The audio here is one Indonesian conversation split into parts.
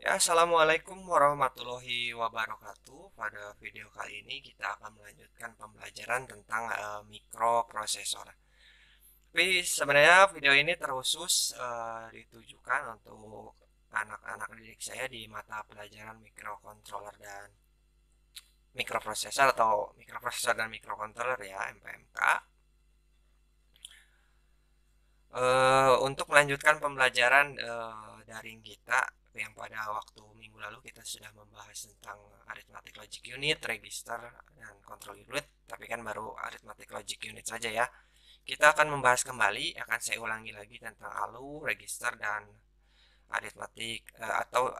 Ya, assalamualaikum warahmatullahi wabarakatuh. Pada video kali ini kita akan melanjutkan pembelajaran tentang mikroprosesor. Tapi sebenarnya video ini terkhusus ditujukan untuk anak-anak didik saya di mata pelajaran mikrocontroller dan mikroprosesor atau mikroprosesor dan mikrocontroller ya, MPMK. Untuk melanjutkan pembelajaran daring kita yang pada waktu minggu lalu kita sudah membahas tentang arithmetic logic unit, register, dan control unit, tapi kan baru arithmetic logic unit saja ya. Kita akan membahas kembali, akan saya ulangi lagi tentang ALU, register, dan arithmetic atau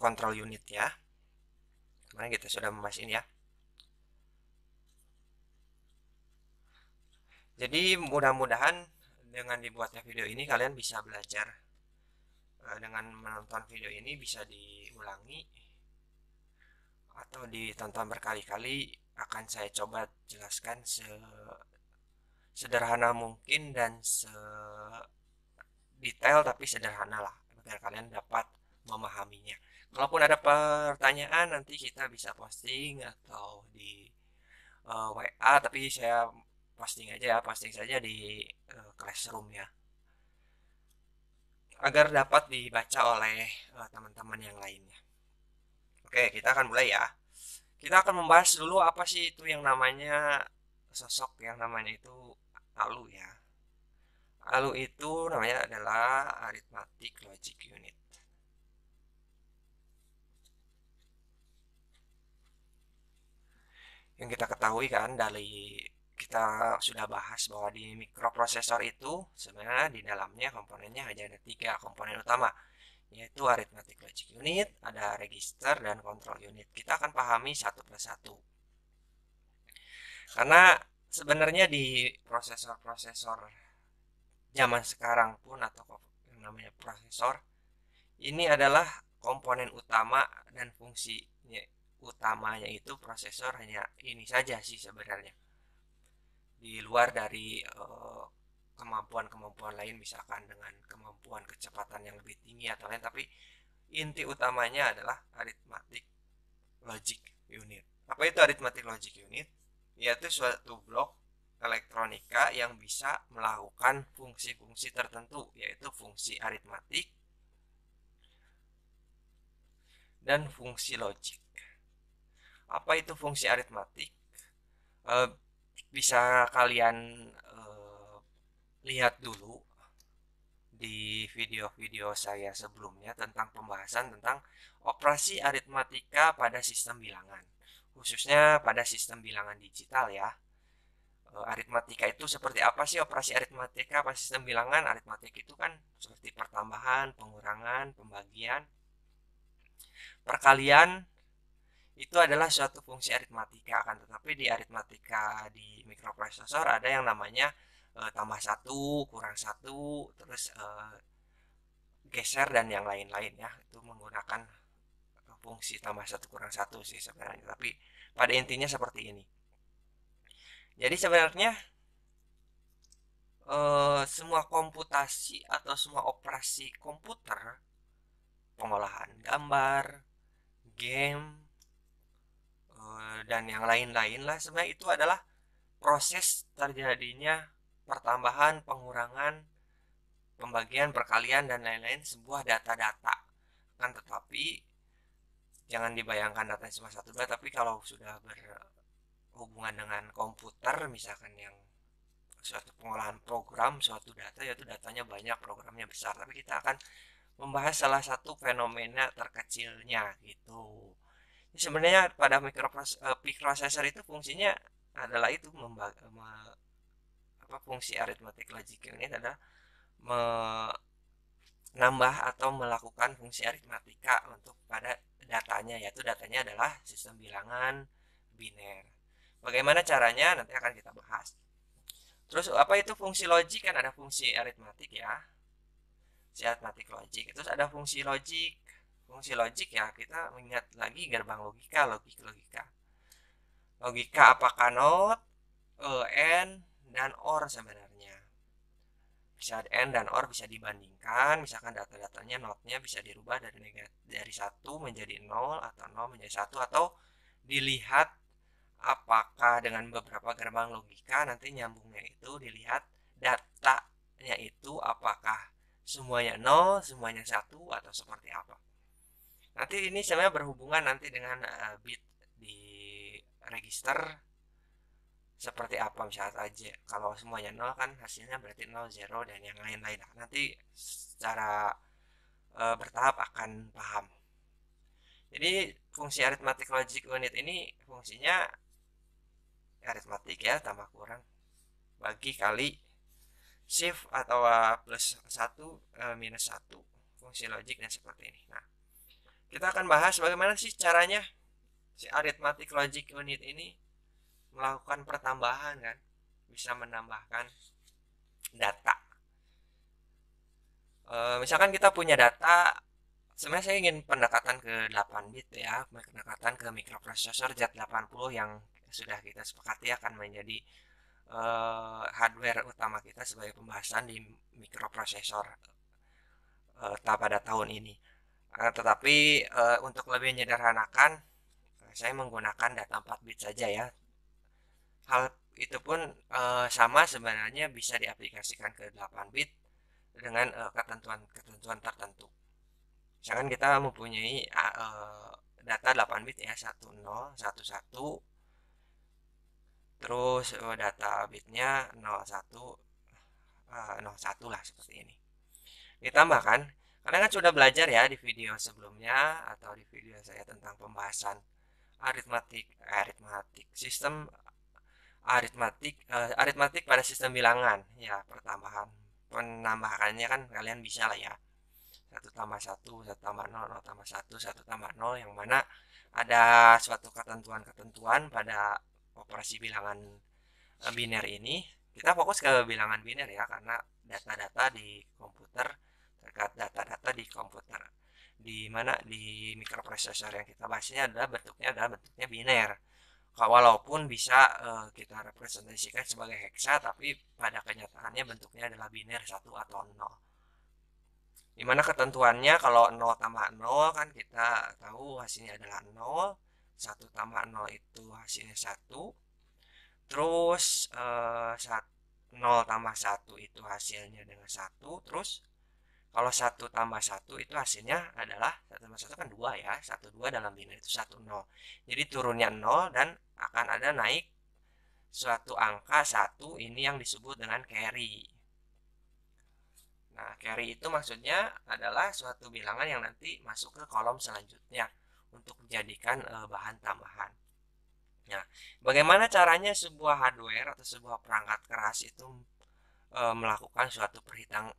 control unit ya. Kemarin kita sudah membahas ini ya. Jadi mudah-mudahan dengan dibuatnya video ini kalian bisa belajar. Dengan menonton video ini bisa diulangi atau ditonton berkali-kali. Akan saya coba jelaskan sederhana mungkin dan detail tapi sederhana lah agar kalian dapat memahaminya. Kalaupun ada pertanyaan nanti kita bisa posting atau di WA, tapi saya posting aja ya, posting saja di Classroom ya, agar dapat dibaca oleh teman-teman yang lainnya. Oke, kita akan mulai ya. Kita akan membahas dulu apa sih itu yang namanya sosok yang namanya itu ALU ya. ALU itu namanya adalah Arithmetic Logic Unit. Yang kita ketahui kan dari kita sudah bahas bahwa di mikroprosesor itu sebenarnya di dalamnya komponennya hanya ada 3 komponen utama, yaitu arithmetic logic unit, ada register, dan control unit. Kita akan pahami satu persatu. Karena sebenarnya di prosesor-prosesor zaman sekarang pun atau yang namanya prosesor ini adalah komponen utama dan fungsinya utamanya itu prosesor hanya ini saja sih sebenarnya. Di luar dari kemampuan-kemampuan lain misalkan dengan kemampuan kecepatan yang lebih tinggi atau lain, tapi inti utamanya adalah arithmetic logic unit. Apa itu arithmetic logic unit? Yaitu suatu blok elektronika yang bisa melakukan fungsi-fungsi tertentu, yaitu fungsi aritmatik dan fungsi logik. Apa itu fungsi aritmatik? Bisa kalian lihat dulu di video-video saya sebelumnya tentang pembahasan tentang operasi aritmatika pada sistem bilangan, khususnya pada sistem bilangan digital ya. Aritmatika itu seperti apa sih operasi aritmatika pada sistem bilangan? Aritmatik itu kan seperti pertambahan, pengurangan, pembagian, perkalian. Itu adalah suatu fungsi aritmatika kan, tetapi di aritmatika di mikroprosesor ada yang namanya tambah 1, kurang 1, terus geser dan yang lain-lain ya. Itu menggunakan fungsi tambah 1 kurang 1 sih sebenarnya, tapi pada intinya seperti ini. Jadi sebenarnya semua komputasi atau semua operasi komputer, pengolahan gambar, game, dan yang lain-lain lah, sebenarnya itu adalah proses terjadinya pertambahan, pengurangan, pembagian, perkalian, dan lain-lain sebuah data-data. Kan tetapi jangan dibayangkan datanya cuma 1 2, tapi kalau sudah berhubungan dengan komputer misalkan yang suatu pengolahan program, suatu data, yaitu datanya banyak, programnya besar. Tapi kita akan membahas salah satu fenomena terkecilnya gitu. Jadi sebenarnya pada mikroprosesor itu fungsinya adalah itu fungsi arithmetic logic unit adalah menambah atau melakukan fungsi aritmatika untuk pada datanya, yaitu datanya adalah sistem bilangan biner. Bagaimana caranya nanti akan kita bahas. Terus apa itu fungsi logik? Kan ada fungsi aritmatik ya, si aritmatik logik. Terus ada fungsi logik. Fungsi logik ya, kita mengingat lagi gerbang logika, logika. Logika apakah not, and, dan or sebenarnya. bisa AND dan OR bisa dibandingkan, misalkan data-datanya notnya bisa dirubah dari 1 menjadi 0 atau 0 menjadi 1, atau dilihat apakah dengan beberapa gerbang logika nanti nyambungnya itu dilihat datanya itu apakah semuanya 0, semuanya 1, atau seperti apa. Nanti ini sebenarnya berhubungan nanti dengan bit di register seperti apa. Misalnya aja kalau semuanya 0 kan hasilnya berarti 0, 0 dan yang lain-lain. Nanti secara bertahap akan paham. Jadi fungsi arithmetic logic unit ini fungsinya aritmatik ya, tambah kurang bagi kali shift atau plus 1 minus 1 fungsi logik dan seperti ini. Nah, kita akan bahas bagaimana sih caranya si arithmetic logic unit ini melakukan pertambahan kan, bisa menambahkan data. Misalkan kita punya data, sebenarnya saya ingin pendekatan ke 8 bit ya, pendekatan ke mikroprosesor Z80 yang sudah kita sepakati akan menjadi hardware utama kita sebagai pembahasan di mikroprosesor pada tahun ini. Tetapi untuk lebih menyederhanakan, saya menggunakan data 4 bit saja ya. Hal itu pun sama sebenarnya bisa diaplikasikan ke 8 bit dengan ketentuan-ketentuan tertentu. Misalkan kita mempunyai data 8 bit ya, 10, 11, terus data bitnya 01, 01 lah seperti ini. Ditambahkan, kalian kan sudah belajar ya di video sebelumnya atau di video saya tentang pembahasan aritmatik pada sistem bilangan ya, penambahannya kan kalian bisa lah ya, 1 tambah 1, 1 tambah 0, 0 tambah 1, 1 tambah 0, yang mana ada suatu ketentuan-ketentuan pada operasi bilangan biner ini. Kita fokus ke bilangan biner ya, karena data-data di komputer, terkait data-data di komputer, di mana di mikroprosesor yang kita bahasnya adalah bentuknya biner. Walaupun bisa kita representasikan sebagai heksa, tapi pada kenyataannya bentuknya adalah biner 1 atau 0. Dimana ketentuannya kalau 0 tambah 0 kan kita tahu hasilnya adalah 0, 1 tambah 0 itu hasilnya 1, terus 0 tambah 1 itu hasilnya dengan 1, terus kalau 1 tambah 1 itu hasilnya adalah 1 tambah 1 kan 2 ya, 1, 2 dalam biner itu 1, 0. Jadi turunnya 0 dan akan ada naik suatu angka 1, ini yang disebut dengan carry. Nah, carry itu maksudnya adalah suatu bilangan yang nanti masuk ke kolom selanjutnya untuk dijadikan bahan tambahan. Nah, bagaimana caranya sebuah hardware atau sebuah perangkat keras itu melakukan suatu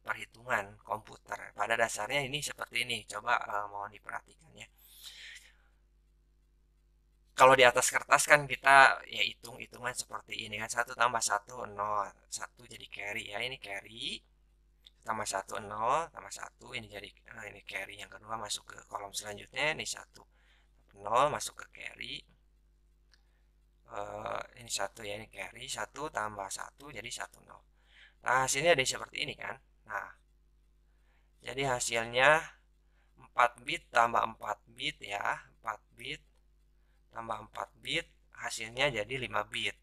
perhitungan komputer? Pada dasarnya ini seperti ini. Coba mohon diperhatikan ya. Kalau di atas kertas kan kita ya hitung-hitungan seperti ini kan, 1 tambah 1, 0, 1 jadi carry ya, ini carry, tambah 1, 0, tambah 1, ini jadi ini carry. Yang kedua masuk ke kolom selanjutnya, ini 1, 0 masuk ke carry, ini 1 ya, ini carry, 1 tambah 1 jadi 1, 0. Nah, hasilnya ada seperti ini kan. Nah, jadi hasilnya 4 bit tambah 4 bit ya, 4 bit tambah 4 bit, hasilnya jadi 5 bit.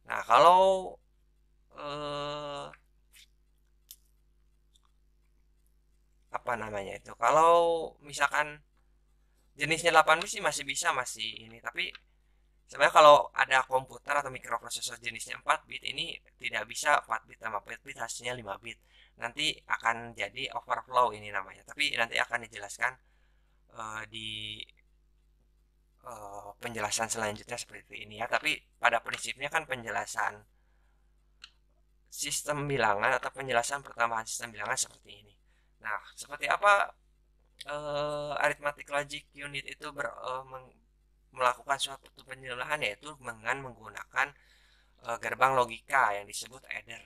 Nah, kalau apa namanya itu, kalau misalkan jenisnya 8 bit sih masih bisa, masih ini, tapi sebenarnya kalau ada komputer atau mikroprosesor jenisnya 4 bit, ini tidak bisa 4 bit tambah 4 bit hasilnya 5 bit. Nanti akan jadi overflow ini namanya, tapi nanti akan dijelaskan di penjelasan selanjutnya seperti ini ya. Tapi pada prinsipnya kan penjelasan sistem bilangan atau penjelasan pertambahan sistem bilangan seperti ini. Nah, seperti apa arithmetic logic unit itu melakukan suatu penjelasan, yaitu dengan menggunakan gerbang logika yang disebut adder.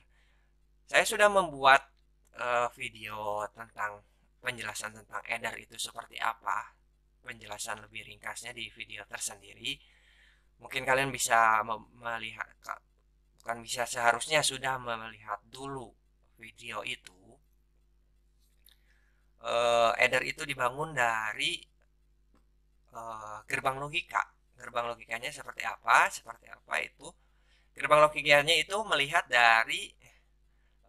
Saya sudah membuat video tentang penjelasan tentang adder itu seperti apa, penjelasan lebih ringkasnya di video tersendiri. Mungkin kalian bisa melihat, bukan bisa, seharusnya sudah melihat dulu video itu, header itu dibangun dari gerbang logika. Gerbang logikanya seperti apa? Seperti apa itu? Gerbang logikanya itu melihat dari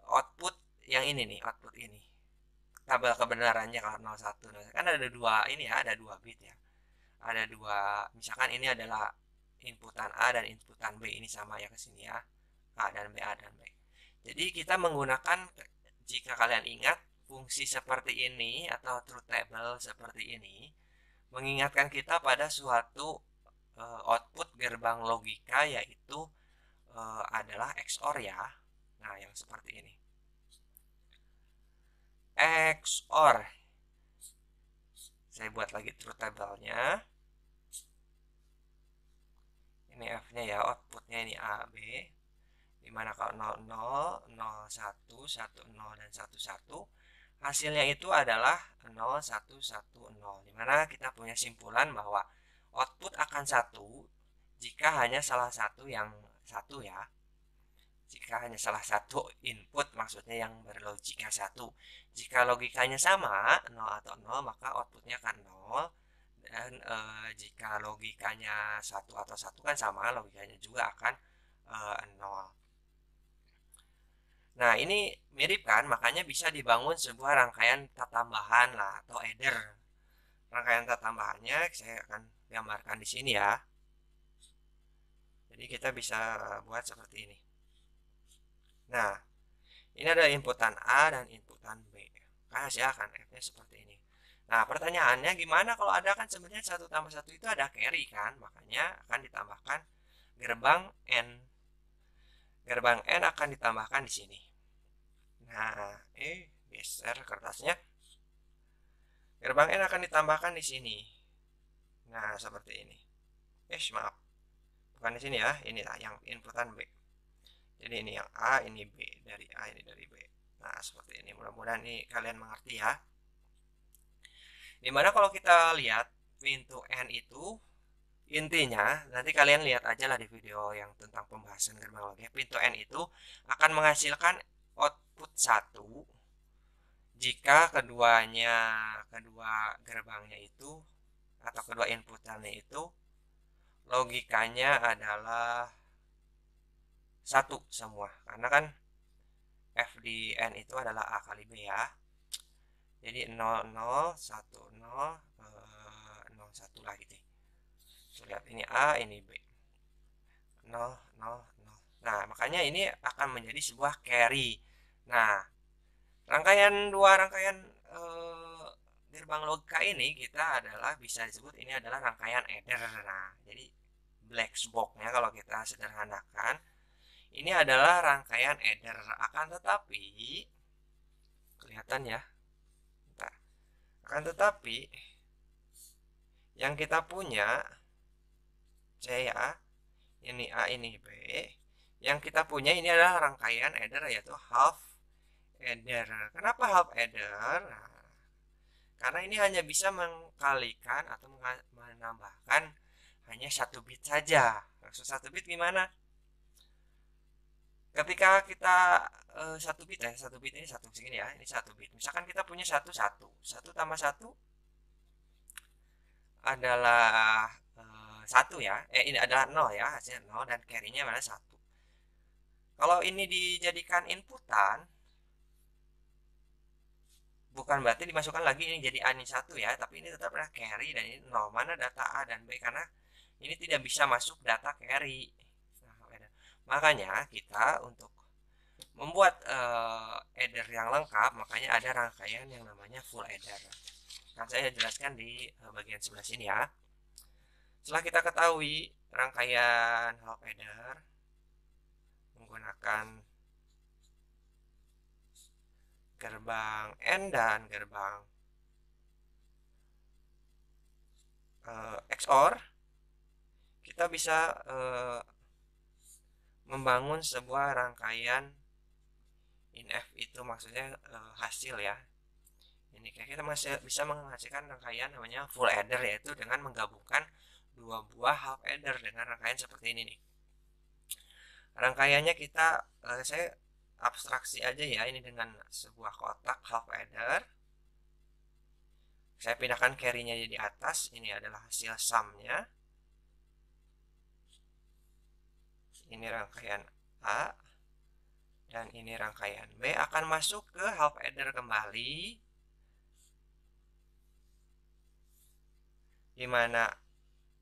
output yang ini nih, output ini. Tabel kebenarannya kalau 01. Kan ada dua ini ya, ada dua bit ya. Ada dua, misalkan ini adalah inputan A dan inputan B, ini sama ya ke sini ya. A dan B, A dan B. Jadi kita menggunakan, jika kalian ingat, fungsi seperti ini atau truth table seperti ini mengingatkan kita pada suatu output gerbang logika, yaitu adalah XOR ya. Nah, yang seperti ini. XOR. Saya buat lagi truth table-nya. Ini F-nya ya, outputnya ini A, B. Dimana kalau 00, 01, 10, dan 11, hasilnya itu adalah 0110. Dimana kita punya simpulan bahwa output akan 1 jika hanya salah satu yang satu ya. Jika hanya salah satu input, maksudnya yang berlogika 1. Jika logikanya sama, 0 atau 0, maka outputnya akan 0. Dan jika logikanya 1 atau 1 kan sama, logikanya juga akan 0. Nah, ini mirip kan, makanya bisa dibangun sebuah rangkaian tambahan lah, atau adder. Rangkaian tambahannya saya akan gambarkan di sini ya. Jadi kita bisa buat seperti ini. Nah, ini ada inputan A dan inputan B. Kan hasilnya akan F-nya seperti ini. Nah, pertanyaannya gimana kalau ada, kan sebenarnya 1 tambah 1 itu ada carry kan, makanya akan ditambahkan gerbang N. Gerbang N akan ditambahkan di sini. Nah, geser kertasnya. Gerbang N akan ditambahkan di sini. Nah, seperti ini. Maaf. Bukan di sini ya, inilah yang inputan B. Jadi ini yang A, ini B, dari A, ini dari B. Nah, seperti ini. Mudah-mudahan ini kalian mengerti ya. Dimana kalau kita lihat pintu N itu, intinya, nanti kalian lihat aja lah di video yang tentang pembahasan gerbang logika. Pintu N itu akan menghasilkan output 1 jika kedua gerbangnya itu, atau kedua inputannya itu, logikanya adalah 1 semua. Karena kan F di N itu adalah A kali B ya. Jadi 00, 10, 01 lah gitu. Lihat, ini A, ini B. 0, 0, 0. Nah, makanya ini akan menjadi sebuah carry. Nah, dua rangkaian gerbang logika ini kita adalah bisa disebut ini adalah rangkaian adder. Nah, jadi black box-nya kalau kita sederhanakan, ini adalah rangkaian adder. Akan tetapi, kelihatan ya. Bentar. Akan tetapi, yang kita punya C ya, ini A, ini B. Yang kita punya ini adalah rangkaian adder, yaitu half adder. Kenapa half adder? Nah, karena ini hanya bisa mengkalikan atau menambahkan hanya 1 bit saja. Maksud 1 bit gimana? Ketika kita 1 bit ya, 1 bit ini 1 segini ya, ini 1 bit. Misalkan kita punya 1 tambah 1 adalah 1 ya. Ini adalah 0 ya, hasilnya 0, dan carry-nya mana 1. Kalau ini dijadikan inputan, bukan berarti dimasukkan lagi ini jadi A ini 1 ya, tapi ini tetap ada carry, dan ini 0. Mana data A dan B, karena ini tidak bisa masuk data carry. Nah, makanya kita untuk membuat adder yang lengkap, makanya ada rangkaian yang namanya full adder. Nah, saya jelaskan di bagian sebelah sini ya. Setelah kita ketahui rangkaian half adder menggunakan gerbang N dan gerbang XOR, kita bisa membangun sebuah rangkaian INF, itu maksudnya hasil ya. Ini kayak kita masih bisa menghasilkan rangkaian namanya full adder, yaitu dengan menggabungkan dua buah half adder dengan rangkaian seperti ini nih. Rangkaiannya kita saya abstraksi aja ya, ini dengan sebuah kotak half adder. Saya pindahkan carry-nya di atas, ini adalah hasil sum-nya. Ini rangkaian A, dan ini rangkaian B akan masuk ke half adder kembali, di mana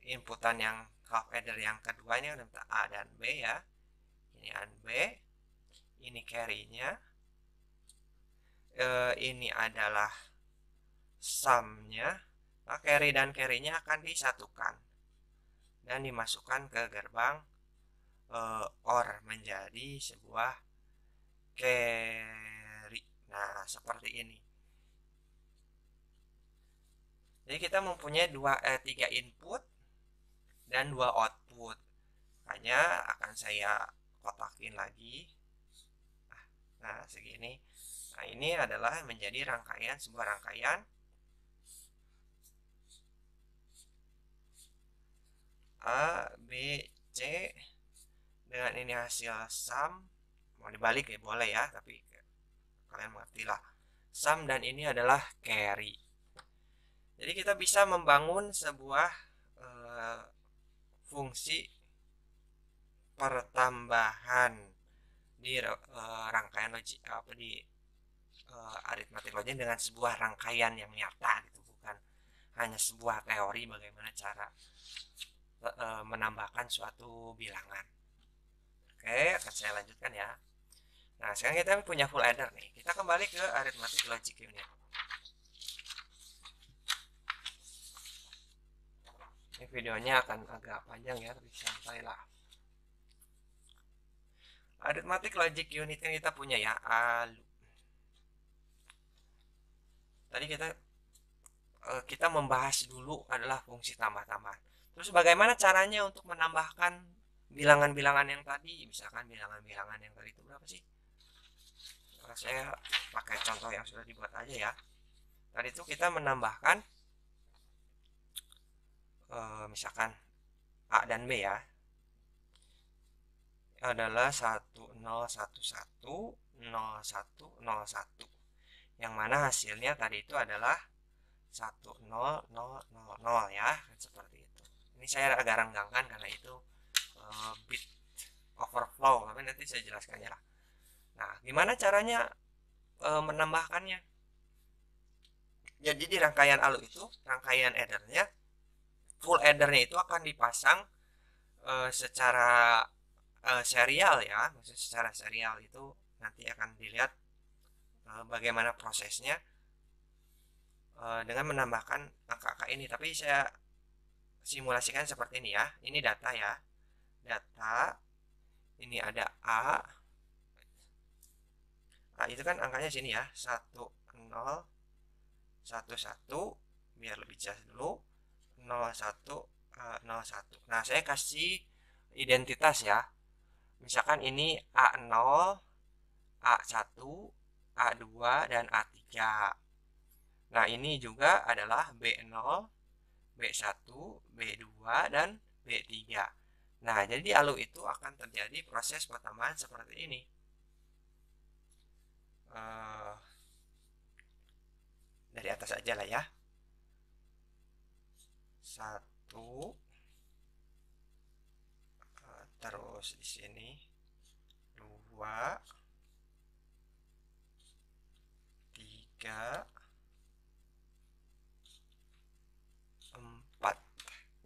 inputan yang half adder yang kedua ini ada A dan B ya. Ini A dan B, ini carry-nya, ini adalah sum-nya. Nah, carry dan carry-nya akan disatukan dan dimasukkan ke gerbang OR menjadi sebuah carry. Nah, seperti ini. Jadi kita mempunyai 3 input dan 2 output. Hanya akan saya kotakin lagi. Nah, segini. Nah, ini adalah menjadi sebuah rangkaian A, B, C, dengan ini hasil sum. Mau dibalik ya boleh ya, tapi kalian mengerti lah. Sum dan ini adalah carry. Jadi kita bisa membangun sebuah fungsi pertambahan di rangkaian logik di aritmatik logik dengan sebuah rangkaian yang nyata gitu, bukan hanya sebuah teori bagaimana cara menambahkan suatu bilangan. Oke, akan saya lanjutkan ya. Nah, sekarang kita punya full adder nih. Kita kembali ke arithmetic logic unit. Ini videonya akan agak panjang ya, tapi santai lah. Arithmetic logic unit yang kita punya ya, ALU. Tadi kita membahas dulu adalah fungsi tambah-tambahan. Terus bagaimana caranya untuk menambahkan bilangan-bilangan yang tadi? Misalkan bilangan-bilangan yang tadi itu berapa sih? Saya pakai contoh yang sudah dibuat aja ya. Tadi itu kita menambahkan misalkan A dan B ya, adalah 1011 0101, yang mana hasilnya tadi itu adalah 10000 ya, seperti itu. Ini saya agak renggangkan karena itu bit overflow, tapi nanti saya jelaskannya lah. Nah, gimana caranya menambahkannya? Jadi di rangkaian ALU itu, rangkaian addernya, full addernya itu akan dipasang secara serial ya. Maksudnya secara serial itu nanti akan dilihat bagaimana prosesnya dengan menambahkan angka-angka ini. Tapi saya simulasikan seperti ini ya. Ini data ya. Data, ini ada A. A itu kan angkanya sini ya, 1011, biar lebih jelas dulu, 0101. Nah, saya kasih identitas ya. Misalkan ini A0, A1, A2, dan A3. Nah, ini juga adalah B0, B1, B2, dan B3. Nah, jadi di ALU itu akan terjadi proses pertambahan seperti ini. Dari atas aja lah ya. 1, terus di sini 2, 3, 4.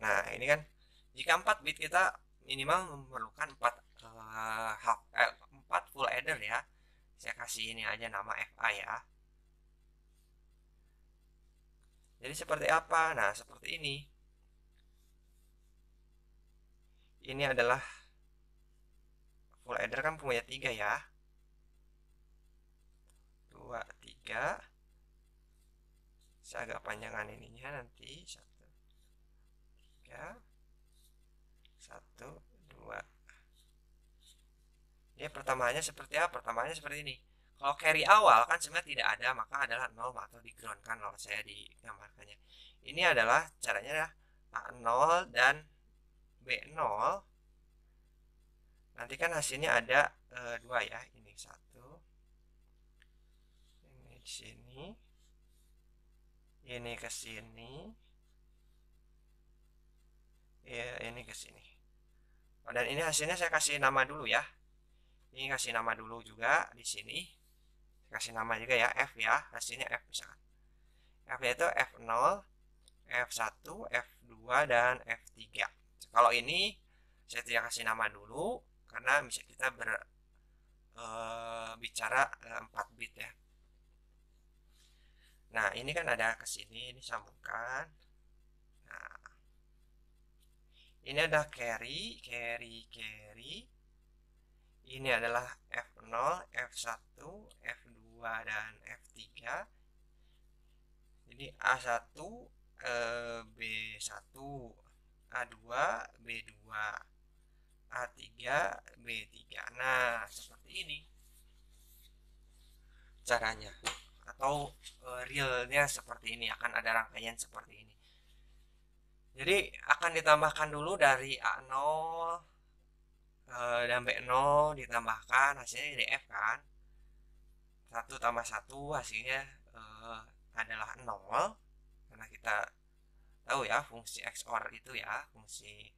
Nah, ini kan jika 4 bit kita minimal memerlukan 4 full adder ya. Saya kasih ini aja nama FA ya. Jadi seperti apa? Nah, seperti ini. Ini adalah full adder kan punya 3 ya. 2, 3. Saya agak panjangan ininya nanti. 1, 3, 1, 2. Ini pertamanya seperti apa? Pertamanya seperti ini. Kalau carry awal kan sebenarnya tidak ada, maka adalah 0 atau di ground kan kalau saya digambarkannya. Ini adalah caranya A0 dan B0. Nanti kan hasilnya ada 2 ya. Ini 1, di sini, ini ke sini, ya ini ke sini. Dan ini hasilnya saya kasih nama dulu ya. Ini kasih nama dulu juga di sini. Kasih nama juga ya F ya, hasilnya F misalkan. F itu F0, F1, F2 dan F3. Kalau ini saya tidak kasih nama dulu karena bisa kita bicara 4 bit ya. Nah, ini kan ada ke sini, ini sambungkan. Nah, ini ada carry. Ini adalah F0, F1, F2 dan F3. Jadi A1, B1, A2, B2, A3, B3. Nah, seperti ini caranya. Atau realnya seperti ini, akan ada rangkaian seperti ini. Jadi akan ditambahkan dulu dari A0 dan B0 ditambahkan, hasilnya jadi F kan. 1 tambah 1 hasilnya adalah 0. Karena kita tahu ya fungsi XOR itu ya, fungsi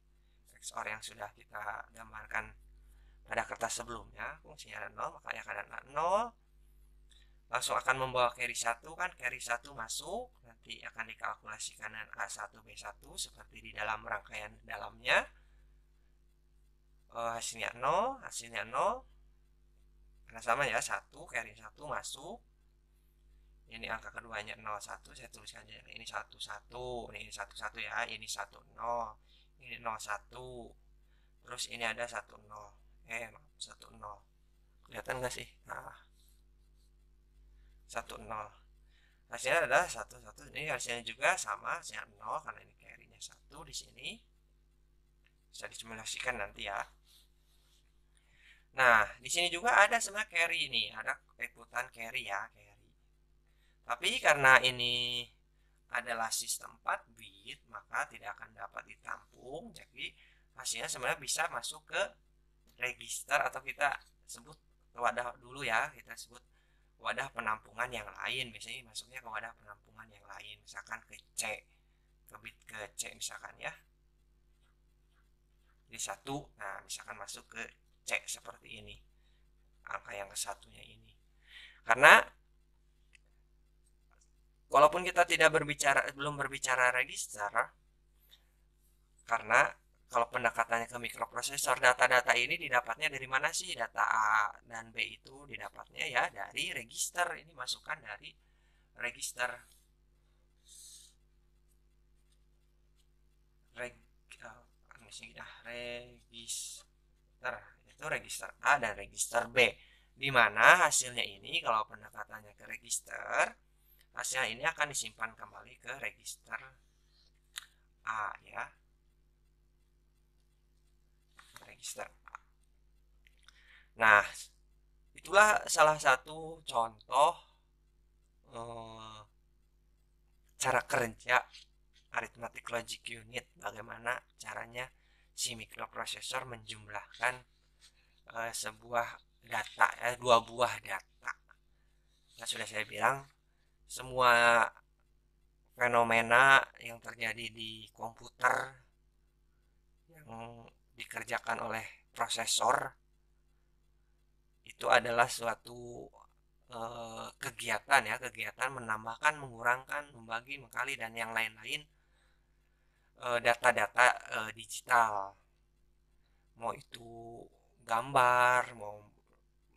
XOR yang sudah kita gambarkan pada kertas sebelumnya, fungsinya 0, maka akan ada 0. Langsung akan membawa carry 1 kan, carry 1 masuk, nanti akan dikalkulasikan dengan A1 B1 seperti di dalam rangkaian dalamnya. Hasilnya 0, karena sama ya, 1 carry 1 masuk. Ini angka keduanya 01, saya tuliskan aja ini 11, ini 11 ya, ini 10, ini 01, terus ini ada 10, 10, kelihatan nggak sih? Nah, 10, hasilnya adalah 11. Ini hasilnya juga sama, hasilnya 0 karena ini carry-nya 1 di sini. Bisa disimulasikan nanti ya. Nah, di sini juga ada sebenarnya carry ini, ada ikutan carry ya, carry. Tapi karena ini adalah sistem 4 bit, maka tidak akan dapat ditampung. Jadi hasilnya sebenarnya bisa masuk ke register atau kita sebut wadah dulu ya, kita sebut wadah penampungan yang lain. Biasanya masuknya ke wadah penampungan yang lain, misalkan ke C, ke bit ke C misalkan ya. Jadi 1, nah misalkan masuk ke C seperti ini, angka yang ke satunya ini. Karena walaupun kita belum berbicara register, karena kalau pendekatannya ke mikroprosesor, data-data ini didapatnya dari mana sih? Data A dan B itu didapatnya ya dari register. Ini masukkan dari register. Register itu register A dan register B, di mana hasilnya ini kalau pendekatannya ke register, hasilnya ini akan disimpan kembali ke register A ya, register A. Nah, itulah salah satu contoh cara kerja arithmetic logic unit, bagaimana caranya si mikroprosesor menjumlahkan sebuah data, dua buah data. Nah, sudah saya bilang semua fenomena yang terjadi di komputer yang dikerjakan oleh prosesor itu adalah suatu kegiatan ya, kegiatan menambahkan, mengurangkan, membagi, mengkali dan yang lain-lain data-data digital, mau itu gambar, mau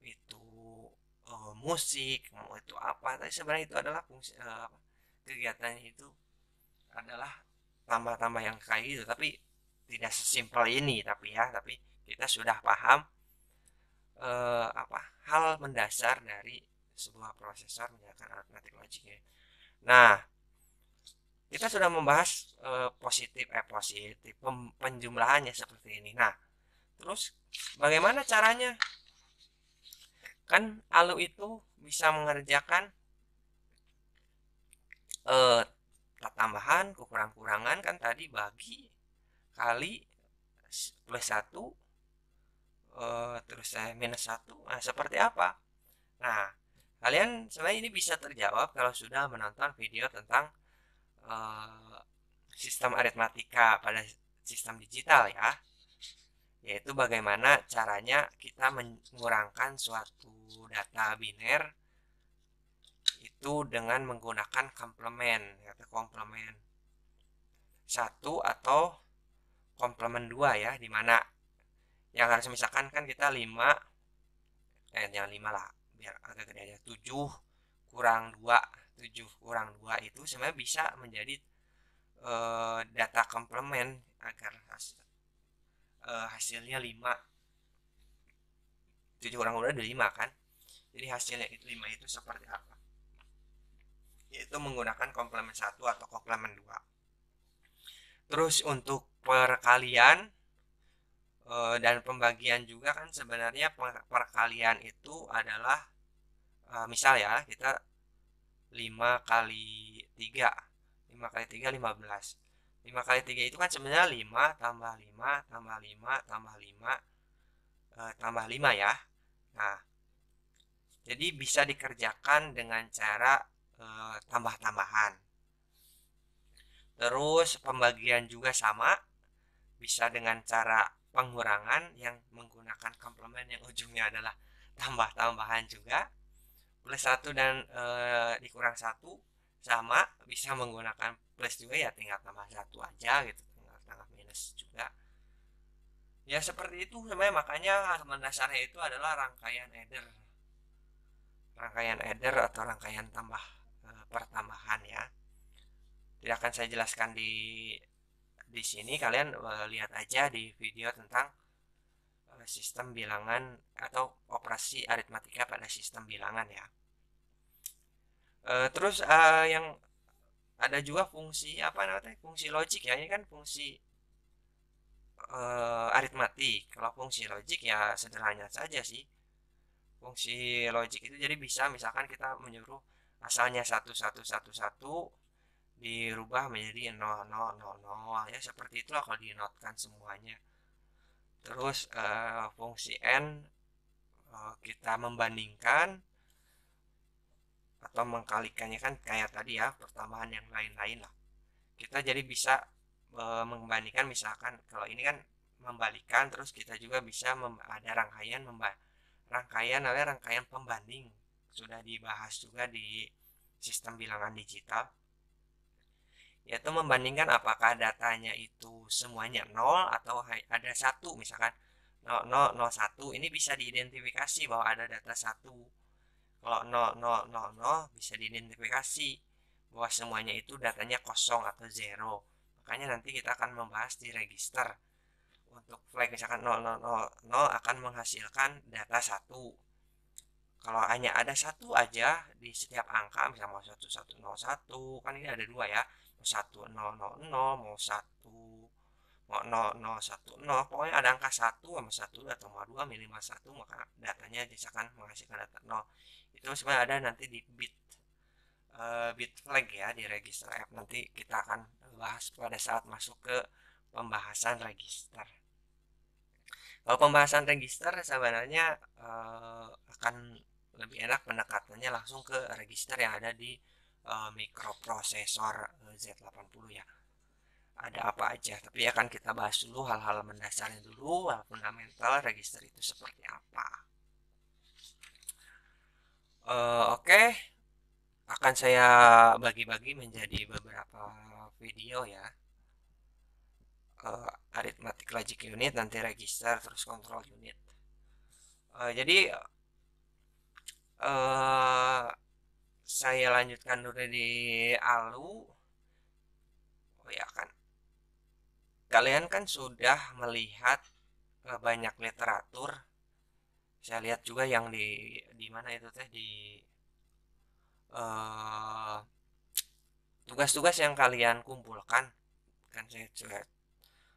itu musik, mau itu apa. Tapi sebenarnya itu adalah fungsi kegiatannya itu adalah tambah-tambah yang kayak gitu, tapi tidak sesimpel ini. Tapi kita sudah paham hal mendasar dari sebuah prosesor menjalankan arithmetic logic. Nah, kita sudah membahas positif penjumlahannya seperti ini. Nah, terus bagaimana caranya? Kan ALU itu bisa mengerjakan tambahan, kurang-kurangan kan tadi, bagi, kali, plus 1, terus minus 1. Nah, seperti apa? Nah, Kalian sebenarnya ini bisa terjawab kalau sudah menonton video tentang eh, sistem aritmatika pada sistem digital ya, yaitu bagaimana caranya kita mengurangkan suatu data biner itu dengan menggunakan komplement, yaitu komplement satu atau komplement dua ya, dimana yang harus misalkan kan kita 5, jangan 5 lah, biar agak gede aja, 7 kurang 2, 7 kurang 2 itu sebenarnya bisa menjadi data komplement agar hasilnya 5. 7 kurang 2 ada 5 kan, jadi hasilnya itu 5 itu seperti apa, yaitu menggunakan komplement satu atau komplement 2. Terus untuk perkalian dan pembagian juga kan sebenarnya perkalian itu adalah misal ya kita 5 kali 3, 5 kali 3 15, 5 kali 3 itu kan sebenarnya 5 tambah 5 tambah 5 tambah 5 tambah 5 ya. Nah, jadi bisa dikerjakan dengan cara tambah-tambahan. Terus pembagian juga sama, bisa dengan cara pengurangan yang menggunakan komplement yang ujungnya adalah tambah-tambahan juga. Plus 1 dan dikurang 1 sama, bisa menggunakan plus juga ya, tinggal tambah 1 aja gitu, tinggal tambah minus juga. Ya seperti itu sebenarnya, makanya mendasarnya itu adalah rangkaian adder. Rangkaian adder atau rangkaian tambah pertambahan ya. Tidak akan saya jelaskan di sini, kalian lihat aja di video tentang sistem bilangan atau operasi aritmatika pada sistem bilangan ya. Terus yang ada juga fungsi apa namanya, fungsi logik ya, ini kan fungsi aritmatik. Kalau fungsi logik ya sederhana saja sih. Fungsi logik itu jadi bisa misalkan kita menyuruh asalnya 1111 dirubah menjadi 0000 ya, seperti itulah kalau dinotkan semuanya. Terus fungsi n kita membandingkan atau mengkalikannya kan kayak tadi ya, pertambahan yang lain-lain lah. Kita jadi bisa membandingkan, misalkan kalau ini kan membalikan, terus kita juga bisa ada rangkaian pembanding, sudah dibahas juga di sistem bilangan digital, yaitu membandingkan apakah datanya itu semuanya 0 atau ada 1, misalkan 0001, ini bisa diidentifikasi bahwa ada data 1. Kalau 0000 bisa diidentifikasi bahwa semuanya itu datanya kosong atau 0. Makanya nanti kita akan membahas di register. Untuk flag misalkan 0000 akan menghasilkan data 1. Kalau hanya ada 1 aja di setiap angka, misalnya mau 1101, kan ini ada 2 ya, mau 1000, mau 1, mau 0010, pokoknya ada angka 1 sama 1 atau mau 2 minimal 1, maka datanya misalkan menghasilkan data 0. Itu sebenarnya ada nanti di bit flag ya, di register app. Nanti kita akan bahas pada saat masuk ke pembahasan register. Kalau pembahasan register sebenarnya akan lebih enak pendekatannya langsung ke register yang ada di mikroprosesor Z80 ya. Ada apa aja, tapi akan kita bahas dulu hal-hal mendasarnya dulu, hal fundamental register itu seperti apa. Oke, akan saya bagi-bagi menjadi beberapa video ya. Arithmetic logic unit, nanti register, terus control unit. Jadi saya lanjutkan dulu di ALU. Oh ya kan, kalian kan sudah melihat banyak literatur. Saya lihat juga yang di mana itu teh, di tugas-tugas yang kalian kumpulkan, kan saya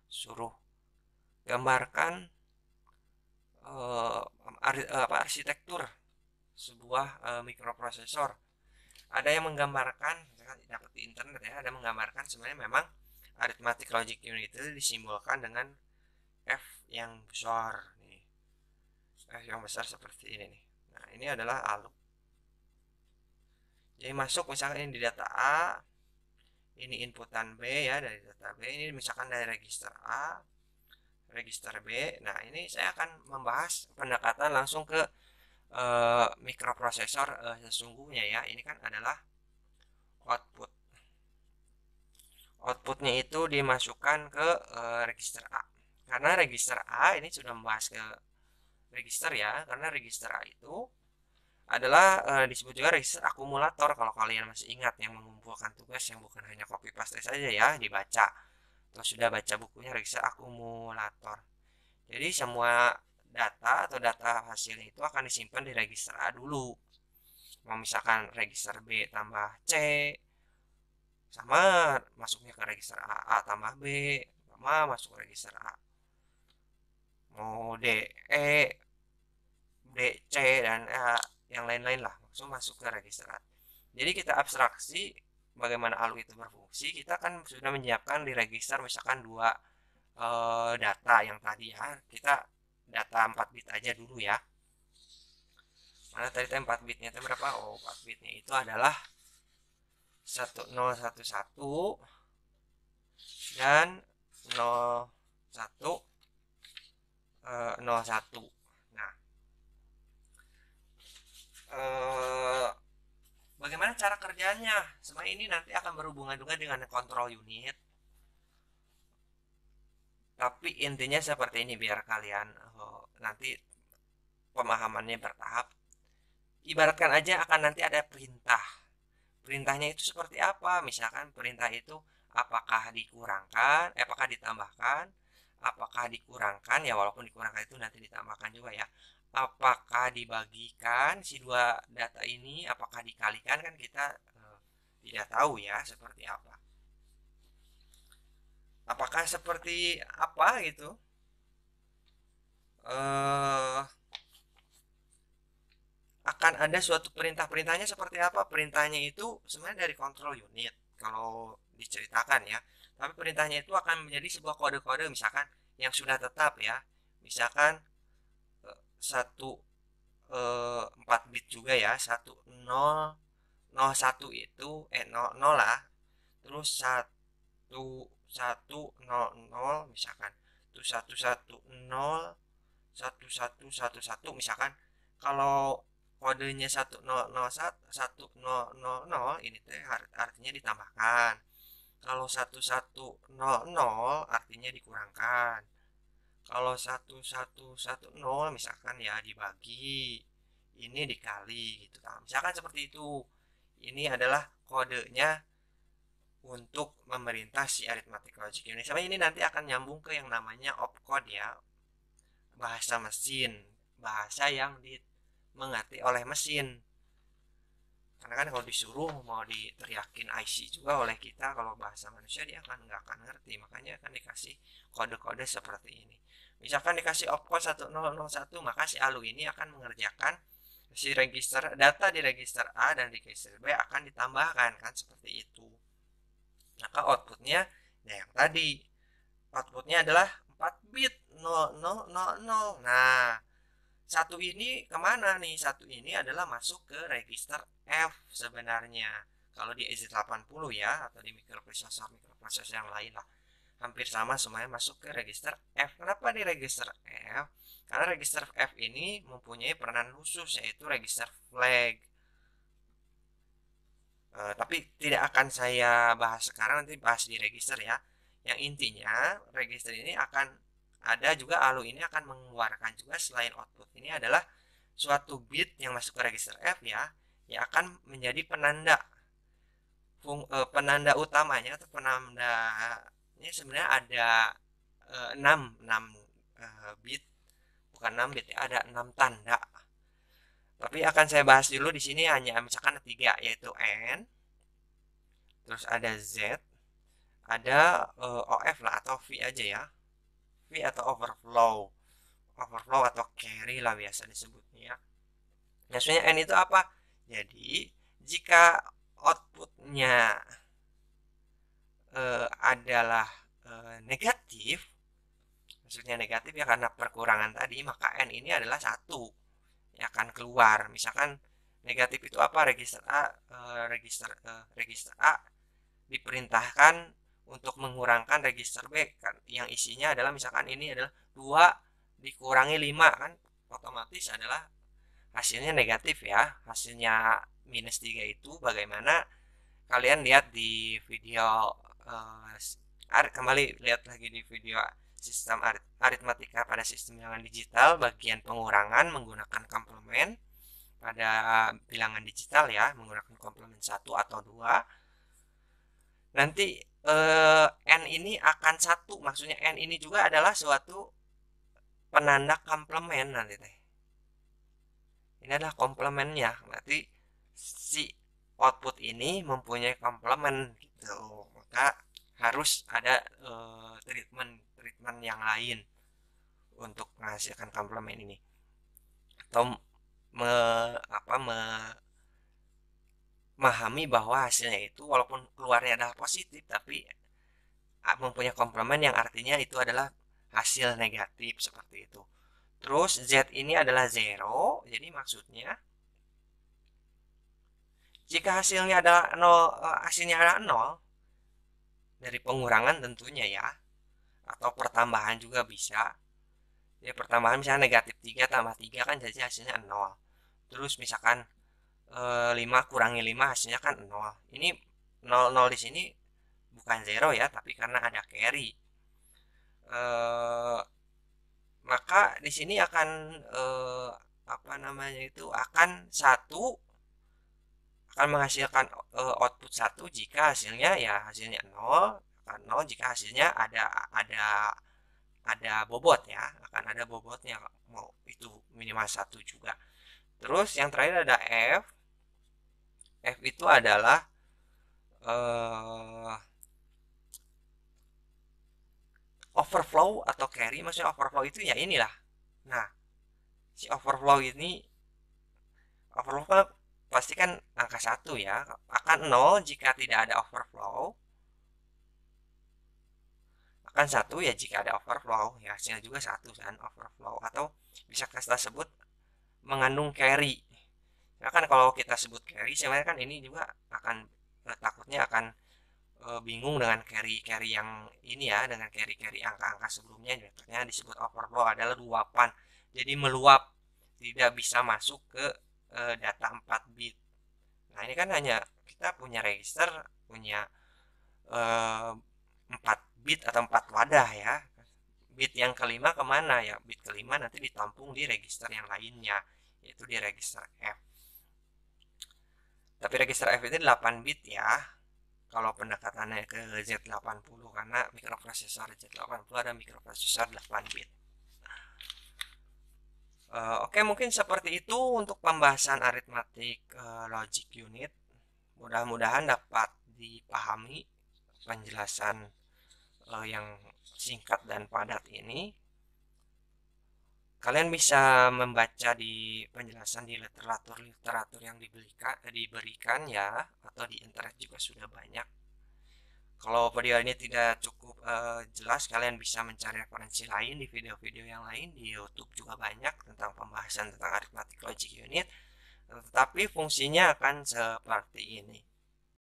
suruh gambarkan arsitektur sebuah mikroprosesor. Ada yang menggambarkan, dapat di internet ya, ada menggambarkan sebenarnya memang arithmetic logic unit itu disimbolkan dengan F yang besar nih, F yang besar seperti ini nih. Nah, ini adalah ALU. Jadi masuk misalkan ini di data A, ini inputan B ya dari data B, ini misalkan dari register A, register B. Nah, ini saya akan membahas pendekatan langsung ke mikroprosesor sesungguhnya ya. Ini kan adalah output. Outputnya itu dimasukkan ke register A. Karena register A ini sudah membahas ke register ya, karena register A itu adalah disebut juga register akumulator kalau kalian masih ingat, yang mengumpulkan tugas yang bukan hanya copy paste saja ya, dibaca. Atau sudah baca bukunya register akumulator. Jadi semua data atau data hasilnya itu akan disimpan di register A dulu. Mau misalkan register B tambah C, sama masuknya ke register A, A tambah B, sama masuk ke register A. Mau D, E, D, C, dan yang lain-lain lah, langsung masuk ke register A. Jadi kita abstraksi bagaimana ALU itu berfungsi, kita kan sudah menyiapkan di register misalkan dua data yang tadi ya, kita data 4 bit aja dulu ya. Mana tadi 4 bitnya itu berapa? Oh, 4 bitnya itu adalah 1011 dan 0101. Nah, bagaimana cara kerjanya? Semua ini nanti akan berhubungan juga dengan control unit. Tapi intinya seperti ini biar kalian nanti pemahamannya bertahap. Ibaratkan aja akan nanti ada perintah. Perintahnya itu seperti apa? Misalkan perintah itu apakah dikurangkan, apakah ditambahkan, apakah dikurangkan ya, walaupun dikurangkan itu nanti ditambahkan juga ya. Apakah dibagikan si dua data ini, apakah dikalikan, kan kita tidak tahu ya seperti apa. Apakah seperti apa gitu? Akan ada suatu perintahnya seperti apa? Perintahnya itu sebenarnya dari control unit kalau diceritakan ya. Tapi perintahnya itu akan menjadi sebuah kode-kode misalkan yang sudah tetap ya. Misalkan 4 bit juga ya, 1001 itu 00 lah. Terus 1100 misalkan. Terus 110 1111 misalkan. Kalau kodenya 1001 ini teh artinya ditambahkan. Kalau 1100 artinya dikurangkan. Kalau 1110 misalkan ya dibagi, ini dikali gitu. Nah, misalkan seperti itu. Ini adalah kodenya untuk memerintah si arithmetic logic unit. Sama ini nanti akan nyambung ke yang namanya opcode ya, bahasa mesin, bahasa yang dimengerti oleh mesin. Karena kan kalau disuruh mau diteriakin IC juga oleh kita, kalau bahasa manusia dia nggak akan ngerti. Makanya akan dikasih kode-kode seperti ini. Misalkan dikasih opcode 1001, maka si ALU ini akan mengerjakan si register data di register A dan di register B akan ditambahkan, kan seperti itu. Maka outputnya ya yang tadi, outputnya adalah 4 bit 0000. Nah, satu ini kemana nih? Satu ini adalah masuk ke register F sebenarnya. Kalau di EZ80 ya, atau di mikroprosesor yang lain lah, hampir sama semuanya masuk ke register F. Kenapa di register F? Karena register F ini mempunyai peranan khusus, yaitu register flag. Tapi tidak akan saya bahas sekarang, nanti bahas di register ya. Yang intinya register ini akan ada juga, ALU ini akan mengeluarkan juga selain output ini adalah suatu bit yang masuk ke register F ya, yang akan menjadi penanda. Penanda utamanya atau penandanya sebenarnya ada 6 bit, bukan 6 bit ya, ada 6 tanda. Tapi akan saya bahas dulu di sini hanya misalkan 3, yaitu N, terus ada Z, ada OF lah atau V aja ya. V atau overflow atau carry lah biasa disebutnya ya. Maksudnya N itu apa? Jadi jika outputnya adalah negatif, maksudnya negatif ya karena perkurangan tadi, maka N ini adalah 1 yang akan keluar. Misalkan Negatif itu apa? Register A diperintahkan untuk mengurangkan register B kan, yang isinya adalah misalkan ini adalah 2 dikurangi 5 kan, otomatis adalah hasilnya negatif ya. Hasilnya -3 itu bagaimana kalian lihat di video kembali lihat lagi di video sistem aritmatika pada sistem bilangan digital bagian pengurangan menggunakan komplement pada bilangan digital ya, menggunakan komplement 1 atau 2. Nanti n ini akan 1, maksudnya n ini juga adalah suatu penanda komplement nanti teh. Ini adalah komplementnya, berarti si output ini mempunyai komplement gitu. Maka harus ada treatment yang lain untuk menghasilkan komplement ini, atau memahami bahwa hasilnya itu walaupun keluarnya adalah positif tapi mempunyai komplement yang artinya itu adalah hasil negatif seperti itu. Terus Z ini adalah 0, jadi maksudnya jika hasilnya adalah 0, hasilnya adalah 0 dari pengurangan tentunya ya, atau pertambahan juga bisa. Ya pertambahan misalnya negatif 3 tambah 3 kan jadi hasilnya 0. Terus misalkan 5 kurangi 5 hasilnya kan 0. Ini 0 di sini bukan 0 ya, tapi karena ada carry. Maka di sini akan akan 1 akan menghasilkan output 1 jika hasilnya 0, akan 0 jika hasilnya ada bobot ya, akan ada bobotnya mau itu minimal 1 juga. Terus yang terakhir ada F. F itu adalah overflow atau carry. Maksudnya overflow itu ya inilah. Nah, si overflow kan pasti kan angka 1 ya, akan 0 jika tidak ada overflow, akan 1 ya jika ada overflow ya, hasilnya juga 1 kan overflow, atau bisa kita sebut mengandung carry. Nah kan kalau kita sebut carry sebenarnya kan ini juga akan takutnya akan bingung dengan carry yang ini ya, dengan carry angka-angka sebelumnya. Contohnya disebut overflow adalah luapan, jadi meluap, tidak bisa masuk ke data 4 bit. Nah ini kan hanya kita punya register, punya 4 bit atau 4 wadah ya. Bit yang kelima kemana ya? Bit kelima nanti ditampung di register yang lainnya, yaitu di register F. Tapi register F itu 8 bit ya, kalau pendekatannya ke Z80, karena mikroprosesor Z80 ada mikroprosesor 8 bit. Oke, mungkin seperti itu untuk pembahasan aritmatik logic unit. Mudah-mudahan dapat dipahami penjelasan yang singkat dan padat ini. Kalian bisa membaca di penjelasan di literatur yang diberikan ya, atau di internet juga sudah banyak. Kalau video ini tidak cukup jelas, kalian bisa mencari referensi lain di video-video yang lain. Di YouTube juga banyak tentang pembahasan tentang aritmatik logic unit, tetapi fungsinya akan seperti ini.